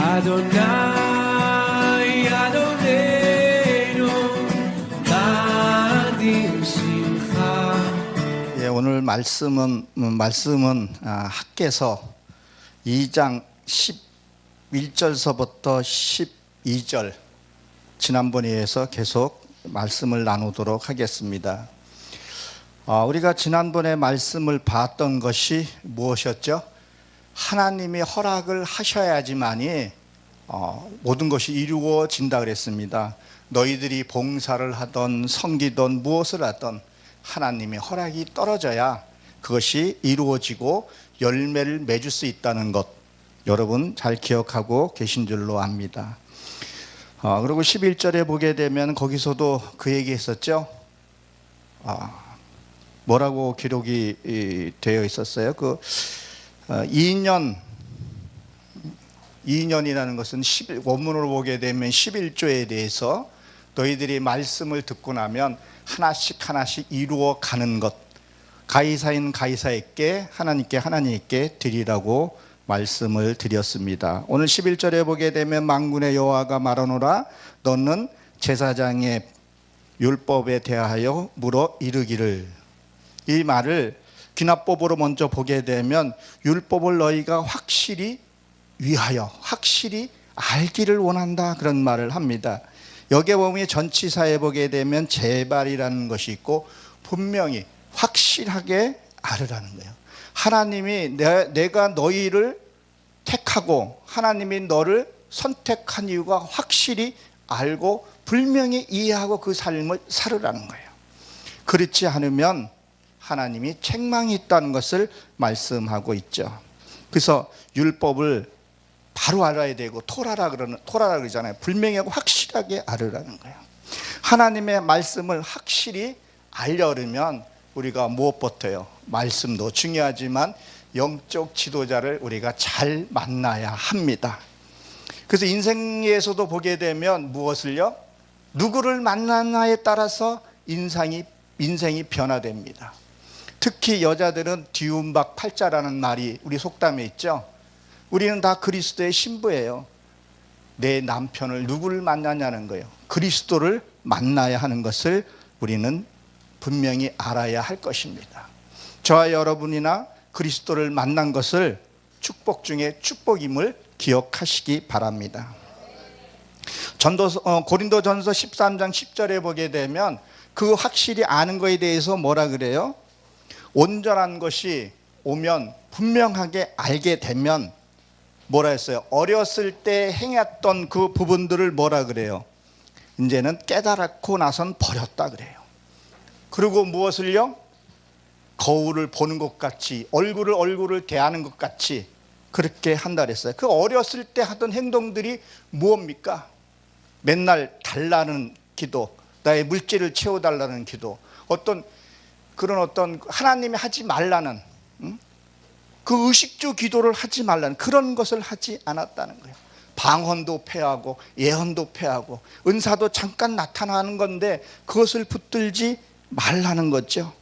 Adonai Adonenu Nadim Simcha. 예, 오늘 말씀은 학개서 2장 11절서부터 12절 지난번에 이어서 계속 말씀을 나누도록 하겠습니다. 우리가 지난번에 말씀을 봤던 것이 무엇이었죠? 하나님이 허락을 하셔야지만이 모든 것이 이루어진다 그랬습니다. 너희들이 봉사를 하던 섬기던 무엇을 하던 하나님의 허락이 떨어져야 그것이 이루어지고 열매를 맺을 수 있다는 것, 여러분 잘 기억하고 계신 줄로 압니다. 그리고 11절에 보게 되면 거기서도 그 얘기 했었죠. 뭐라고 기록이 되어 있었어요? 2년이라는 것은 원문으로 보게 되면 11조에 대해서 너희들이 말씀을 듣고 나면 하나씩 이루어 가는 것, 가이사인 가이사에게, 하나님께 하나님께 드리라고 말씀을 드렸습니다. 오늘 11절에 보게 되면 만군의 여호와가 말하노라 너는 제사장의 율법에 대하여 물어 이르기를. 이 말을 귀납법으로 먼저 보게 되면 율법을 너희가 확실히 위하여 확실히 알기를 원한다, 그런 말을 합니다. 여기에 보면 전치사에 보게 되면 제발이라는 것이 있고 분명히 확실하게 알으라는 거예요. 하나님이 내가 너희를 택하고 하나님이 너를 선택한 이유가 확실히 알고 분명히 이해하고 그 삶을 살으라는 거예요. 그렇지 않으면 하나님이 책망이 있다는 것을 말씀하고 있죠. 그래서 율법을 바로 알아야 되고 토라라 그러잖아요. 분명하고 확실하게 알으라는 거예요. 하나님의 말씀을 확실히 알려면 우리가 무엇부터요? 말씀도 중요하지만 영적 지도자를 우리가 잘 만나야 합니다. 그래서 인생에서도 보게 되면 무엇을요? 누구를 만나냐에 따라서 인생이 변화됩니다. 특히 여자들은 뒤움박 팔자라는 말이 우리 속담에 있죠. 우리는 다 그리스도의 신부예요. 내 남편을 누구를 만나냐는 거예요. 그리스도를 만나야 하는 것을 우리는 분명히 알아야 할 것입니다. 저와 여러분이나 그리스도를 만난 것을 축복 중에 축복임을 기억하시기 바랍니다. 고린도전서 13장 10절에 보게 되면 그 확실히 아는 것에 대해서 뭐라 그래요? 온전한 것이 오면 분명하게 알게 되면 뭐라 했어요? 어렸을 때 행했던 그 부분들을 뭐라 그래요? 이제는 깨달았고 나선 버렸다 그래요. 그리고 무엇을요? 거울을 보는 것 같이 얼굴을 대하는 것 같이 그렇게 한다 그랬어요. 그 어렸을 때 하던 행동들이 무엇입니까? 맨날 달라는 기도, 나의 물질을 채워달라는 기도, 어떤 하나님이 하지 말라는 그 의식주 기도를 하지 말라는 그런 것을 하지 않았다는 거예요. 방언도 폐하고 예언도 폐하고 은사도 잠깐 나타나는 건데 그것을 붙들지 말라는 거죠.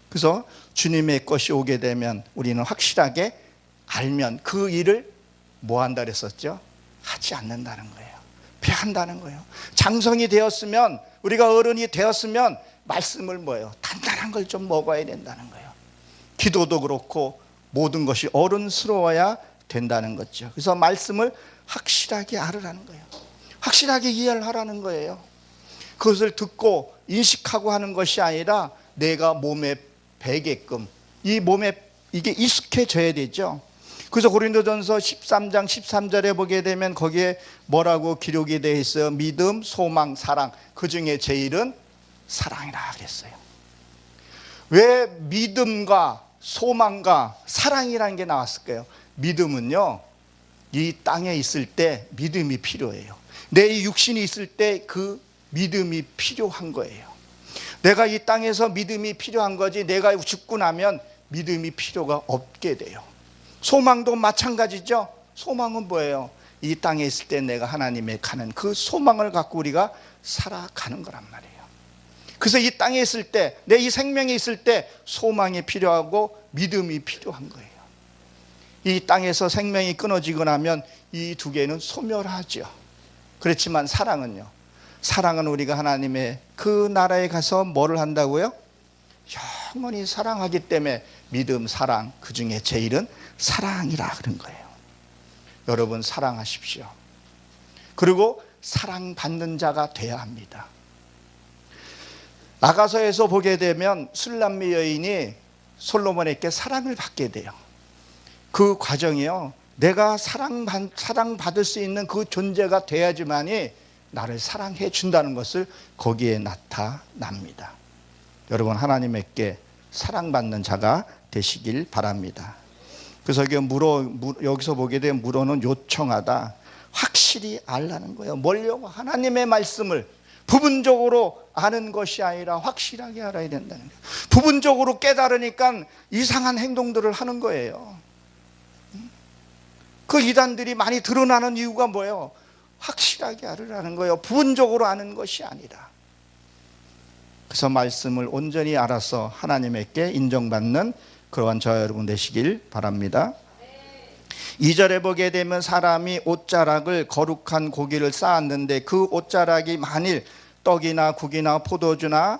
그래서 주님의 것이 오게 되면 우리는 확실하게 알면 그 일을 뭐 한다 그랬었죠? 하지 않는다는 거예요. 폐한다는 거예요. 장성이 되었으면, 우리가 어른이 되었으면 말씀을 뭐예요? 단단한 걸 좀 먹어야 된다는 거예요. 기도도 그렇고 모든 것이 어른스러워야 된다는 거죠. 그래서 말씀을 확실하게 알으라는 거예요. 확실하게 이해를 하라는 거예요. 그것을 듣고 인식하고 하는 것이 아니라 내가 몸에 배게끔 이 몸에 이게 익숙해져야 되죠. 그래서 고린도전서 13장 13절에 보게 되면 거기에 뭐라고 기록이 되어 있어요? 믿음, 소망, 사랑, 그 중에 제일은 사랑이라 그랬어요. 왜 믿음과 소망과 사랑이라는 게 나왔을까요? 믿음은요, 이 땅에 있을 때 믿음이 필요해요. 내 육신이 있을 때 그 믿음이 필요한 거예요. 내가 이 땅에서 믿음이 필요한 거지 내가 죽고 나면 믿음이 필요가 없게 돼요. 소망도 마찬가지죠. 소망은 뭐예요? 이 땅에 있을 때 내가 하나님에 가는 그 소망을 갖고 우리가 살아가는 거란 말이에요. 그래서 이 땅에 있을 때, 내 이 생명에 있을 때 소망이 필요하고 믿음이 필요한 거예요. 이 땅에서 생명이 끊어지고 나면 이 두 개는 소멸하죠. 그렇지만 사랑은요. 사랑은 우리가 하나님의 그 나라에 가서 뭐를 한다고요? 영원히 사랑하기 때문에 믿음, 사랑, 그 중에 제일은 사랑이라 그런 거예요. 여러분 사랑하십시오. 그리고 사랑받는 자가 돼야 합니다. 아가서에서 보게 되면 술람미 여인이 솔로몬에게 사랑을 받게 돼요. 그 과정이요. 내가 사랑받을 수 있는 그 존재가 돼야지만이 나를 사랑해 준다는 것을 거기에 나타납니다. 여러분 하나님께 사랑받는 자가 되시길 바랍니다. 그래서 여기서 보게 되면 물어는 요청하다. 확실히 알라는 거예요. 뭘요? 하나님의 말씀을 부분적으로 아는 것이 아니라 확실하게 알아야 된다는 거예요. 부분적으로 깨달으니까 이상한 행동들을 하는 거예요. 그 이단들이 많이 드러나는 이유가 뭐예요? 확실하게 알으라는 거예요. 부분적으로 아는 것이 아니라. 그래서 말씀을 온전히 알아서 하나님께 인정받는 그러한 저와 여러분 되시길 바랍니다. 2절에 보게 되면 사람이 옷자락을 거룩한 고기를 쌓았는데 그 옷자락이 만일 떡이나 국이나 포도주나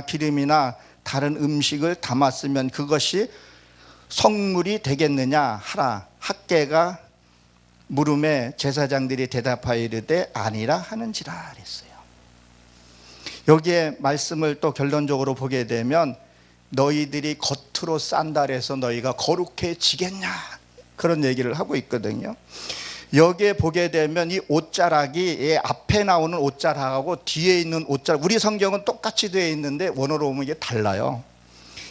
기름이나 다른 음식을 담았으면 그것이 성물이 되겠느냐 하라. 학개가 물음에 제사장들이 대답하여 이르되 아니라 하는지라 그랬어요. 여기에 말씀을 또 결론적으로 보게 되면 너희들이 겉으로 싼다 해서 너희가 거룩해지겠냐 그런 얘기를 하고 있거든요. 여기에 보게 되면 이 옷자락이 앞에 나오는 옷자락하고 뒤에 있는 옷자락, 우리 성경은 똑같이 되어 있는데 원어로 보면 이게 달라요.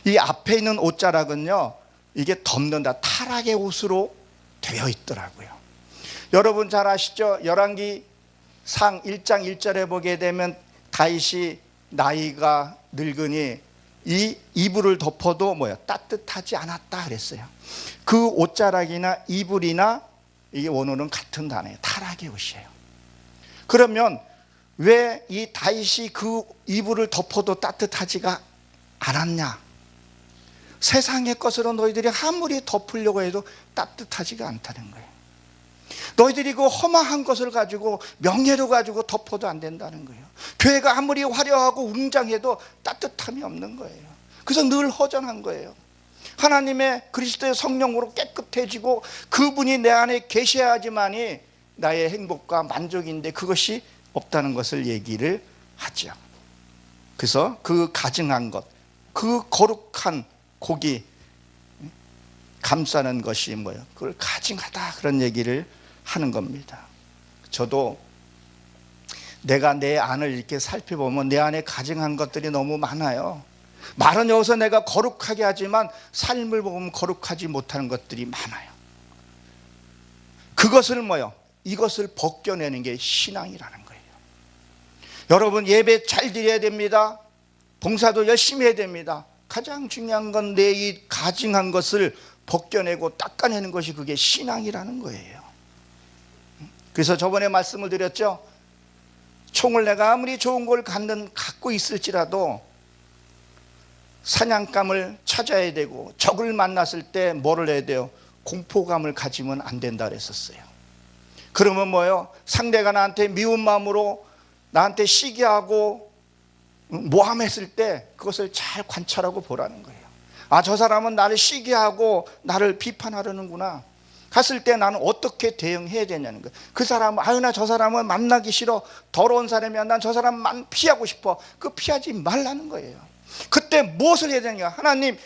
이 앞에 있는 옷자락은요, 이게 덮는다, 타락의 옷으로 되어 있더라고요. 여러분 잘 아시죠? 열왕기상 1장 1절에 보게 되면 다윗이 나이가 늙으니 이 이불을 덮어도 따뜻하지 않았다 그랬어요. 그 옷자락이나 이불이나 이게 원어는 같은 단어예요. 타락의 옷이에요. 그러면 왜 이 다윗이 그 이불을 덮어도 따뜻하지가 않았냐? 세상의 것으로 너희들이 아무리 덮으려고 해도 따뜻하지가 않다는 거예요. 너희들이 그 험한 것을 가지고 명예를 가지고 덮어도 안 된다는 거예요. 교회가 아무리 화려하고 웅장해도 따뜻함이 없는 거예요. 그래서 늘 허전한 거예요. 하나님의 그리스도의 성령으로 깨끗해지고 그분이 내 안에 계셔야지만이 나의 행복과 만족인데 그것이 없다는 것을 얘기를 하죠. 그래서 그 가증한 것, 그 거룩한 고기 감싸는 것이 뭐예요? 그걸 가증하다 그런 얘기를 하는 겁니다. 저도 내가 내 안을 이렇게 살펴보면 내 안에 가증한 것들이 너무 많아요. 말은 여기서 내가 거룩하게 하지만 삶을 보면 거룩하지 못하는 것들이 많아요. 그것을 이것을 벗겨내는 게 신앙이라는 거예요. 여러분 예배 잘 드려야 됩니다. 봉사도 열심히 해야 됩니다. 가장 중요한 건 내 이 가증한 것을 벗겨내고 닦아내는 것이 그게 신앙이라는 거예요. 그래서 저번에 말씀을 드렸죠. 총을 내가 아무리 좋은 걸 갖고 있을지라도 사냥감을 찾아야 되고 적을 만났을 때 뭐를 해야 돼요? 공포감을 가지면 안 된다 그랬었어요. 그러면 상대가 나한테 미운 마음으로 나한테 시기하고 모함했을 때 그것을 잘 관찰하고 보라는 거예요. 아, 저 사람은 나를 시기하고 나를 비판하려는구나. 갔을 때 나는 어떻게 대응해야 되냐는 거예요. 그 사람은 나 저 사람은 만나기 싫어. 더러운 사람이야. 난 저 사람만 피하고 싶어. 그 피하지 말라는 거예요. 그때 무엇을 해야 되냐? 하나님,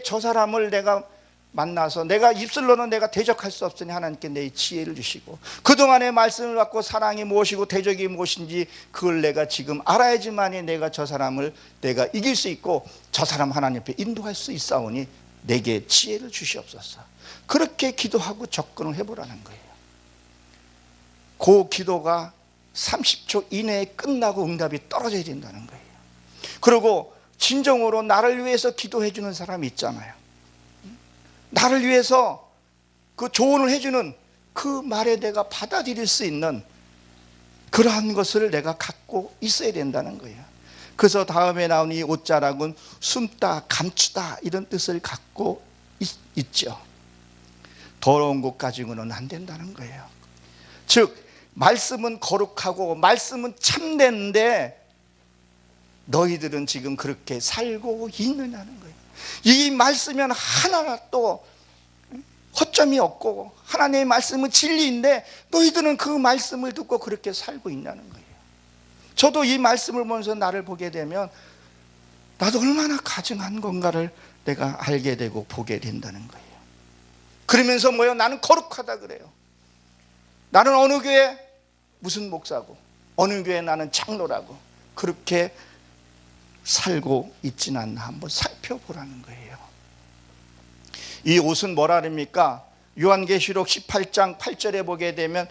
저 사람을 내가 만나서 내가 입술로는 내가 대적할 수 없으니 하나님께 내 지혜를 주시고 그동안의 말씀을 받고 사랑이 무엇이고 대적이 무엇인지 그걸 내가 지금 알아야지만이 내가 저 사람을 내가 이길 수 있고 저 사람 하나님 앞에 인도할 수 있사오니 내게 지혜를 주시옵소서. 그렇게 기도하고 접근을 해보라는 거예요. 그 기도가 30초 이내에 끝나고 응답이 떨어져야 된다는 거예요. 그리고 진정으로 나를 위해서 기도해 주는 사람이 있잖아요. 나를 위해서 그 조언을 해주는 그 말에 내가 받아들일 수 있는 그러한 것을 내가 갖고 있어야 된다는 거예요. 그래서 다음에 나온 이 옷자락은 숨다, 감추다 이런 뜻을 갖고 있죠. 더러운 것 가지고는 안 된다는 거예요. 즉 말씀은 거룩하고 말씀은 참된데 너희들은 지금 그렇게 살고 있느냐는 거예요. 이 말씀은 하나 또 허점이 없고 하나님의 말씀은 진리인데 너희들은 그 말씀을 듣고 그렇게 살고 있냐는 거예요. 저도 이 말씀을 보면서 나를 보게 되면 나도 얼마나 가증한 건가를 내가 알게 되고 보게 된다는 거예요. 그러면서 뭐예요? 나는 거룩하다 그래요. 나는 어느 교회 무슨 목사고 어느 교회 나는 장로라고 그렇게 살고 있지는 않나 한번 살펴보라는 거예요. 이 옷은 뭐라 그럽니까? 요한계시록 18장 8절에 보게 되면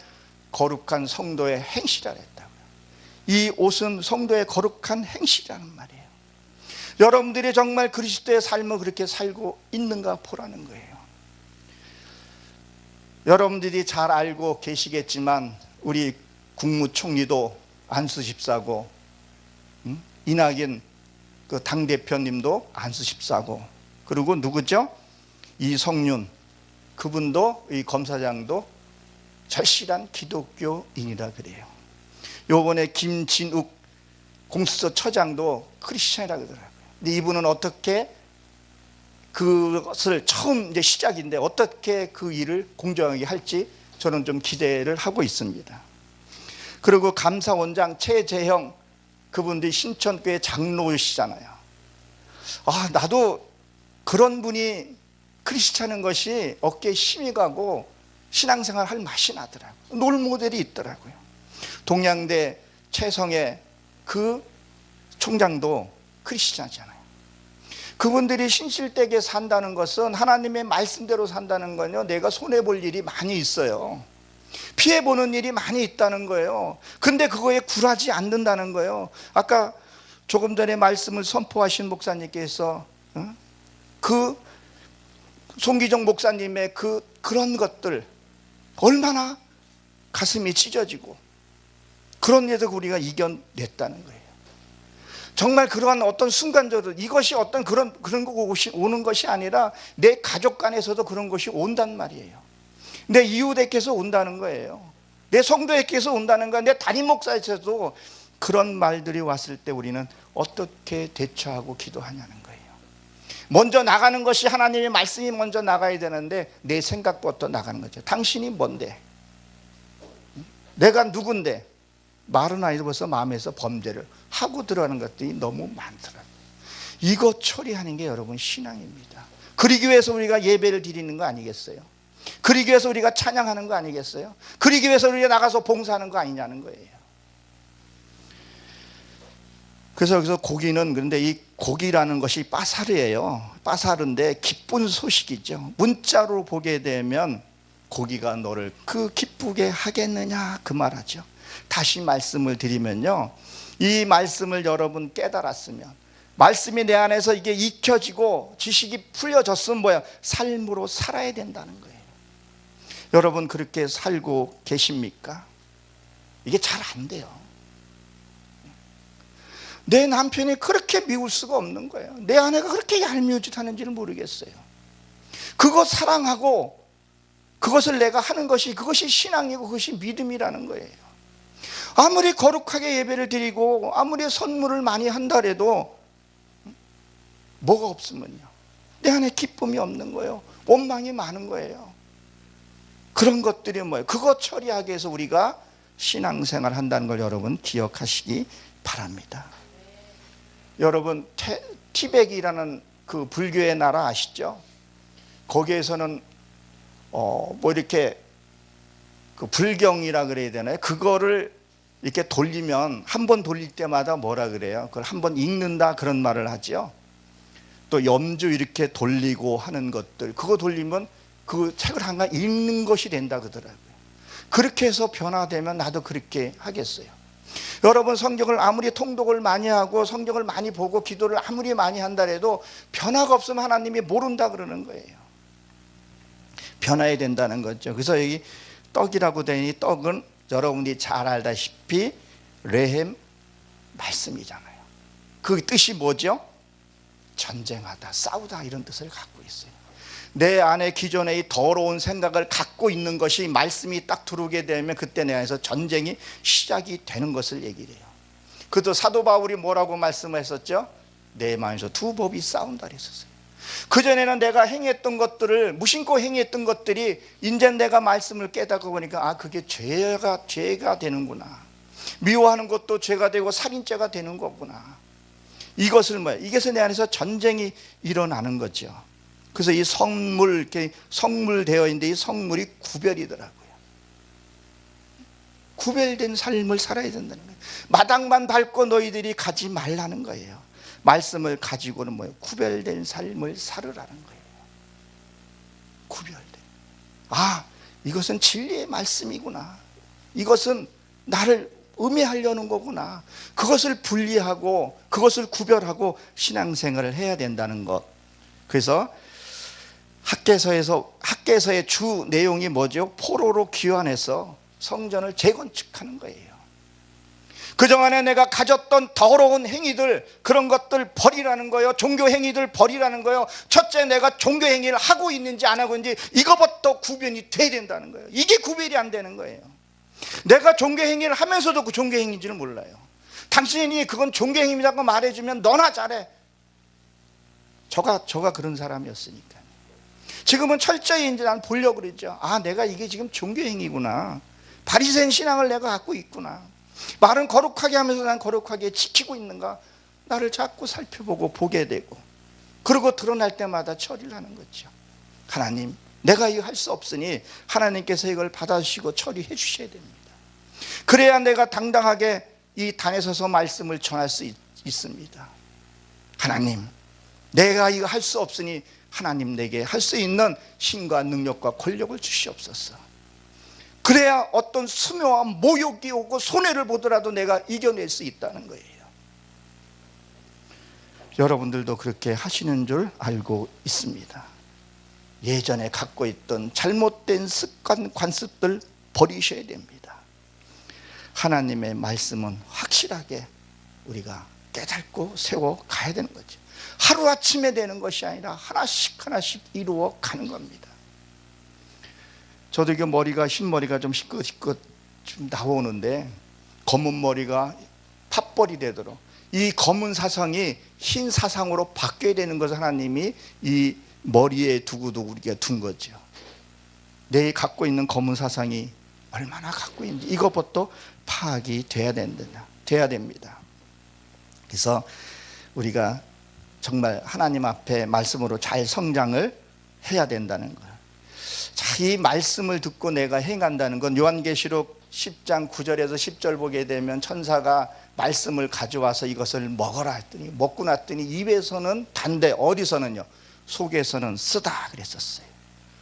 거룩한 성도의 행실이라 했다고요. 이 옷은 성도의 거룩한 행실이라는 말이에요. 여러분들이 정말 그리스도의 삶을 그렇게 살고 있는가 보라는 거예요. 여러분들이 잘 알고 계시겠지만 우리 국무총리도 안수 집사고 이낙연 그 당대표님도 안수 집사고 그리고 누구죠? 이성윤 그분도 이 검사장도 절실한 기독교인이라 그래요. 요번에 김진욱 공수처 처장도 크리스찬이라 그러더라고요. 근데 이분은 어떻게 그것을 처음 이제 시작인데 어떻게 그 일을 공정하게 할지 저는 좀 기대를 하고 있습니다. 그리고 감사원장 최재형 그분들이 신천교회 장로시잖아요. 나도 그런 분이 크리스찬인 것이 어깨에 힘이 가고 신앙생활 할 맛이 나더라고요. 롤모델이 있더라고요. 동양대 최성애 그 총장도 크리스찬이잖아요. 그분들이 신실되게 산다는 것은 하나님의 말씀대로 산다는 건요, 내가 손해볼 일이 많이 있어요. 피해보는 일이 많이 있다는 거예요. 근데 그거에 굴하지 않는다는 거예요. 아까 조금 전에 말씀을 선포하신 목사님께서 그 송기정 목사님의 그런 것들 얼마나 가슴이 찢어지고 그런 일도 우리가 이겨냈다는 거예요. 정말 그러한 어떤 순간적으로 이것이 어떤 그런 것이 오는 것이 아니라 내 가족 간에서도 그런 것이 온단 말이에요. 내 이웃에게서 온다는 거예요. 내 성도에게서 온다는 거야. 내 담임 목사에서도 그런 말들이 왔을 때 우리는 어떻게 대처하고 기도하냐는 거예요. 먼저 나가는 것이 하나님의 말씀이 먼저 나가야 되는데 내 생각부터 나가는 거죠. 당신이 뭔데? 내가 누군데? 말은 아니고 벌써 마음에서 범죄를 하고 들어가는 것들이 너무 많더라고요. 이거 처리하는 게 여러분 신앙입니다. 그러기 위해서 우리가 예배를 드리는 거 아니겠어요? 그러기 위해서 우리가 찬양하는 거 아니겠어요? 그러기 위해서 우리가 나가서 봉사하는 거 아니냐는 거예요. 그래서 여기서 고기는 그런데 이 고기라는 것이 빠사르예요. 빠사르인데 기쁜 소식이죠. 문자로 보게 되면 고기가 너를 그 기쁘게 하겠느냐 그 말하죠. 다시 말씀을 드리면요, 이 말씀을 여러분 깨달았으면 말씀이 내 안에서 이게 익혀지고 지식이 풀려졌으면 뭐야? 삶으로 살아야 된다는 거예요. 여러분 그렇게 살고 계십니까? 이게 잘 안 돼요. 내 남편이 그렇게 미울 수가 없는 거예요. 내 아내가 그렇게 얄미워짓하는지를 모르겠어요. 그거 사랑하고 그것을 내가 하는 것이 그것이 신앙이고 그것이 믿음이라는 거예요. 아무리 거룩하게 예배를 드리고 아무리 선물을 많이 한다 해도 뭐가 없으면요, 내 안에 기쁨이 없는 거예요. 원망이 많은 거예요. 그런 것들이 뭐예요? 그거 처리하기 위해서 우리가 신앙생활 한다는 걸 여러분 기억하시기 바랍니다. 여러분 티베트라는 그 불교의 나라 아시죠? 거기에서는 뭐 이렇게 그 불경이라 그래야 되나요? 그거를 이렇게 돌리면 한 번 돌릴 때마다 뭐라 그래요? 그걸 한 번 읽는다 그런 말을 하죠. 또 염주 이렇게 돌리고 하는 것들 그거 돌리면 그 책을 한 권 읽는 것이 된다 그러더라고요. 그렇게 해서 변화되면 나도 그렇게 하겠어요. 여러분 성경을 아무리 통독을 많이 하고 성경을 많이 보고 기도를 아무리 많이 한다 해도 변화가 없으면 하나님이 모른다 그러는 거예요. 변화해야 된다는 거죠. 그래서 여기 떡이라고 되니 떡은 여러분이 잘 알다시피 레헴 말씀이잖아요. 그 뜻이 뭐죠? 전쟁하다, 싸우다 이런 뜻을 갖고 있어요. 내 안에 기존의 이 더러운 생각을 갖고 있는 것이 말씀이 딱 들어오게 되면 그때 내 안에서 전쟁이 시작이 되는 것을 얘기를 해요. 그것도 사도 바울이 뭐라고 말씀했었죠? 내 마음에서 두 법이 싸운다 그랬었어요. 그전에는 내가 행했던 것들을, 무심코 행했던 것들이 이제 내가 말씀을 깨닫고 보니까 아, 그게 죄가 되는구나. 미워하는 것도 죄가 되고 살인죄가 되는 거구나. 이것을 이것은 내 안에서 전쟁이 일어나는 거죠. 그래서 이 성물, 이렇게 성물되어 있는데 이 성물이 구별이더라고요. 구별된 삶을 살아야 된다는 거예요. 마당만 밟고 너희들이 가지 말라는 거예요. 말씀을 가지고는 뭐예요? 구별된 삶을 살으라는 거예요. 구별된. 아, 이것은 진리의 말씀이구나. 이것은 나를 음해하려는 거구나. 그것을 분리하고 그것을 구별하고 신앙생활을 해야 된다는 것. 그래서 학개서의 주 내용이 뭐죠? 포로로 귀환해서 성전을 재건축하는 거예요. 그동안에 내가 가졌던 더러운 행위들, 그런 것들 버리라는 거예요. 종교 행위들 버리라는 거예요. 첫째, 내가 종교 행위를 하고 있는지 안 하고 있는지 이거부터 구별이 돼야 된다는 거예요. 이게 구별이 안 되는 거예요. 내가 종교 행위를 하면서도 그 종교 행위인지는 몰라요. 당신이 그건 종교 행위라고 말해주면 너나 잘해. 저가 그런 사람이었으니까. 지금은 철저히 이제 난 보려고 그러죠. 아, 내가 이게 지금 종교 행위구나. 바리새인 신앙을 내가 갖고 있구나. 말은 거룩하게 하면서 난 거룩하게 지키고 있는가? 나를 자꾸 살펴보고 보게 되고, 그리고 드러날 때마다 처리를 하는 거죠. 하나님, 내가 이거 할 수 없으니 하나님께서 이걸 받아주시고 처리해 주셔야 됩니다. 그래야 내가 당당하게 이 단에 서서 말씀을 전할 수 있습니다. 하나님, 내가 이거 할 수 없으니 하나님 내게 할 수 있는 힘과 능력과 권력을 주시옵소서. 그래야 어떤 수모와 모욕이 오고 손해를 보더라도 내가 이겨낼 수 있다는 거예요. 여러분들도 그렇게 하시는 줄 알고 있습니다. 예전에 갖고 있던 잘못된 습관, 관습들 버리셔야 됩니다. 하나님의 말씀은 확실하게 우리가 깨닫고 세워 가야 되는 거죠. 하루아침에 되는 것이 아니라 하나씩 하나씩 이루어 가는 겁니다. 저도 이게 머리가, 흰머리가 좀 시끗시끗 좀 나오는데 검은 머리가 팥벌이 되도록 이 검은 사상이 흰 사상으로 바뀌어야 되는 것을 하나님이 이 머리에 두고도 우리가 둔 거죠. 내 갖고 있는 검은 사상이 얼마나 갖고 있는지 이것부터 파악이 돼야 됩니다. 그래서 우리가 정말 하나님 앞에 말씀으로 잘 성장을 해야 된다는 거예요. 자, 이 말씀을 듣고 내가 행한다는 건 요한계시록 10장 9절에서 10절 보게 되면 천사가 말씀을 가져와서 이것을 먹어라 했더니 먹고 났더니 입에서는 단데 어디서는요? 속에서는 쓰다 그랬었어요.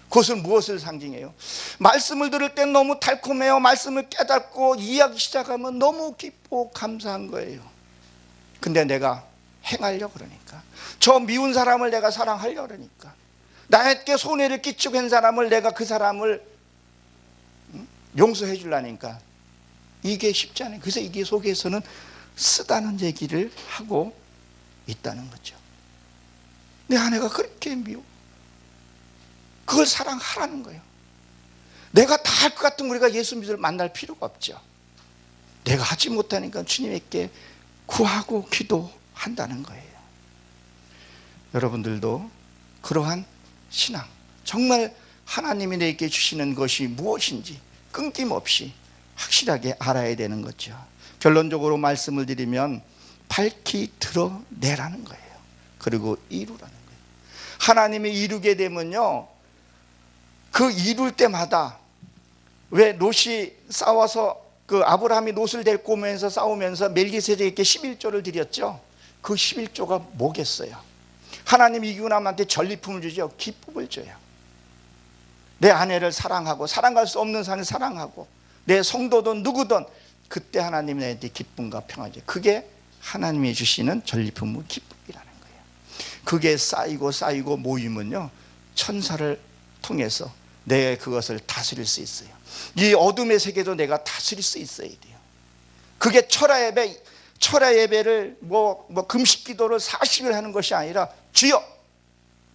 그것은 무엇을 상징해요? 말씀을 들을 땐 너무 달콤해요. 말씀을 깨닫고 이해하기 시작하면 너무 기쁘고 감사한 거예요. 근데 내가 행하려고 그러니까, 저 미운 사람을 내가 사랑하려고 그러니까, 나에게 손해를 끼치고 한 사람을 내가 그 사람을 용서해 주려니까 이게 쉽지 않아요. 그래서 이게 속에서는 쓰다는 얘기를 하고 있다는 거죠. 내 아내가 그렇게 미워. 그걸 사랑하라는 거예요. 내가 다 할 것 같은 우리가 예수 믿음을 만날 필요가 없죠. 내가 하지 못하니까 주님께 구하고 기도한다는 거예요. 여러분들도 그러한 신앙, 정말 하나님이 내게 주시는 것이 무엇인지 끊김없이 확실하게 알아야 되는 거죠. 결론적으로 말씀을 드리면 밝히 드러내라는 거예요. 그리고 이루라는 거예요. 하나님이 이루게 되면요, 그 이룰 때마다, 왜 롯이 싸워서 그 아브라함이 롯을 데리고 오면서 싸우면서 멜기세덱에게 11조를 드렸죠. 그 11조가 뭐겠어요? 하나님이 이기고 남한테 전리품을 주죠. 기쁨을 줘요. 내 아내를 사랑하고 사랑할 수 없는 사람을 사랑하고 내 성도든 누구든 그때 하나님이 나한테 기쁨과 평화죠. 그게 하나님이 주시는 전리품의 기쁨이라는 거예요. 그게 쌓이고 모이면요, 천사를 통해서 내 그것을 다스릴 수 있어요. 이 어둠의 세계도 내가 다스릴 수 있어야 돼요. 그게 철야 예배를 금식 기도를 40일 하는 것이 아니라 주여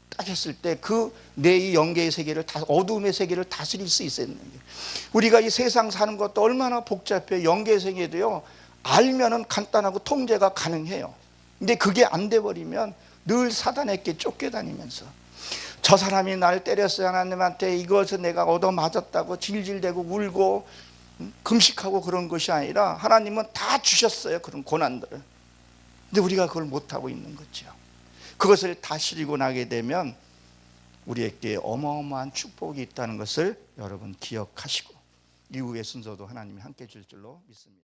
딱 했을 때 그 내 영계의 세계를 어두움의 세계를 다스릴 수 있었는 거예요. 우리가 이 세상 사는 것도 얼마나 복잡해요. 영계의 세계도요, 알면은 간단하고 통제가 가능해요. 근데 그게 안 돼 버리면 늘 사단에게 쫓겨다니면서 저 사람이 날 때렸어요. 하나님한테 이것을 내가 얻어맞았다고 질질대고 울고 금식하고 그런 것이 아니라 하나님은 다 주셨어요. 그런 고난들을. 근데 우리가 그걸 못하고 있는 거죠. 그것을 다스리고 나게 되면 우리에게 어마어마한 축복이 있다는 것을 여러분 기억하시고 이후의 순서도 하나님이 함께 줄 줄로 믿습니다.